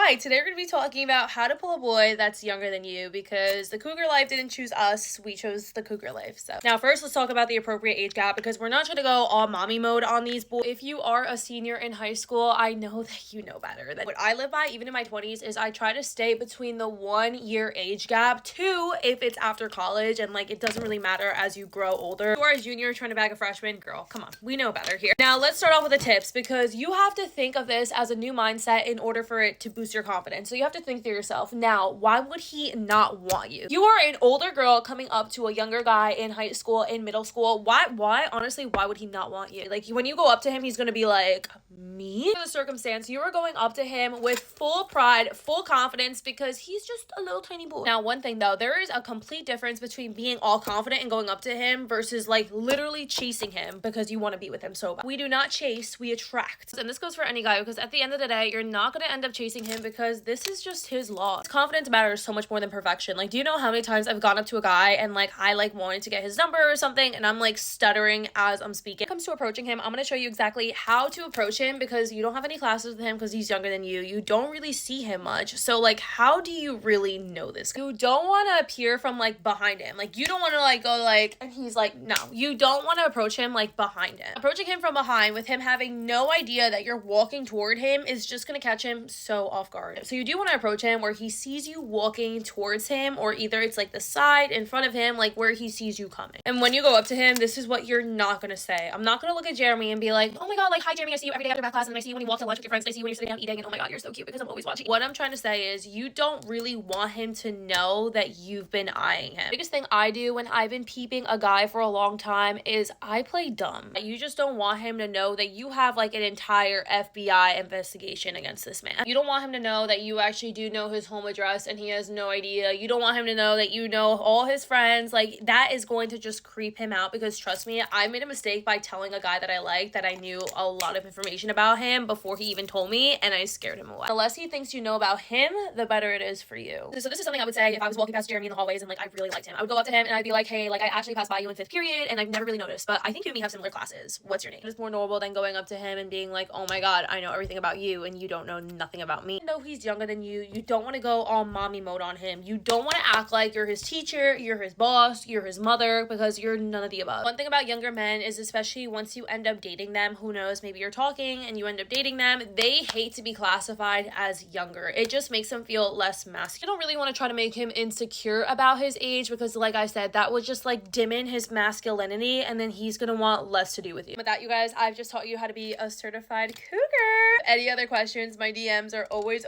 Hi, today we're going to be talking about how to pull a boy that's younger than you because the cougar life didn't choose us, we chose the cougar life. So now first let's talk about the appropriate age gap because we're not trying to go all mommy mode on these boys. If you are a senior in high school, I know that you know better. That what I live by, even in my 20s, is I try to stay between the 1 year age gap. 2, if it's after college and like it doesn't really matter as you grow older. If you are a junior trying to bag a freshman, girl, come on, we know better here. Now let's start off with the tips because you have to think of this as a new mindset in order for it to boost your confidence. So you have to think to yourself, now, why would he not want you? You are an older girl coming up to a younger guy in high school, in middle school. Honestly, why would he not want you? Like, when you go up to him, he's gonna be like, me? In the circumstance, you are going up to him with full pride, full confidence, because he's just a little tiny boy. Now, one thing though, there is a complete difference between being all confident and going up to him versus like literally chasing him because you want to be with him so bad. We do not chase, we attract. And this goes for any guy because at the end of the day, you're not gonna end up chasing him because this is just his law. Confidence matters so much more than perfection. Like, do you know how many times I've gone up to a guy and like I like wanted to get his number or something and I'm like stuttering as I'm speaking. When it comes to approaching him, I'm gonna show you exactly how to approach him because you don't have any classes with him because he's younger than you. You don't really see him much. So like, how do you really know this? You don't want to appear from like behind him. Like, you don't want to like go like, and he's like, no, you don't want to approach him like behind him. Approaching him from behind with him having no idea that you're walking toward him is just gonna catch him so off guard. So you do want to approach him where he sees you walking towards him, or either it's like the side in front of him, like where he sees you coming. And when you go up to him, this is what you're not gonna say. I'm not gonna look at Jeremy and be like, oh my god, like, hi Jeremy, I see you every day after math class, and then I see you when you walk to lunch with your friends, and I see you when you're sitting down eating, and oh my god, you're so cute because I'm always watching. What I'm trying to say is you don't really want him to know that you've been eyeing him. The biggest thing I do when I've been peeping a guy for a long time is I play dumb. You just don't want him to know that you have like an entire FBI investigation against this man. You don't want him to know that you actually do know his home address and he has no idea. You don't want him to know that you know all his friends. Like, that is going to just creep him out because trust me, I made a mistake by telling a guy that I liked that I knew a lot of information about him before he even told me, and I scared him away. The less he thinks you know about him, the better it is for you. So this is something I would say if I was walking past Jeremy in the hallways and like I really liked him. I would go up to him and I'd be like, hey, like I actually passed by you in 5th period and I've never really noticed, but I think you and me have similar classes. What's your name? It's more normal than going up to him and being like, oh my god, I know everything about you and you don't know nothing about me. Even though he's younger than you, you don't want to go all mommy mode on him. You don't want to act like you're his teacher, you're his boss, you're his mother, because you're none of the above. One thing about younger men is, especially once you end up dating them, who knows, maybe you're talking and you end up dating them, they hate to be classified as younger. It just makes them feel less masculine. You don't really want to try to make him insecure about his age because, like I said, that would just like dim in his masculinity and then he's gonna want less to do with you. With that, you guys, I've just taught you how to be a certified cougar. Any other questions, my DMs are always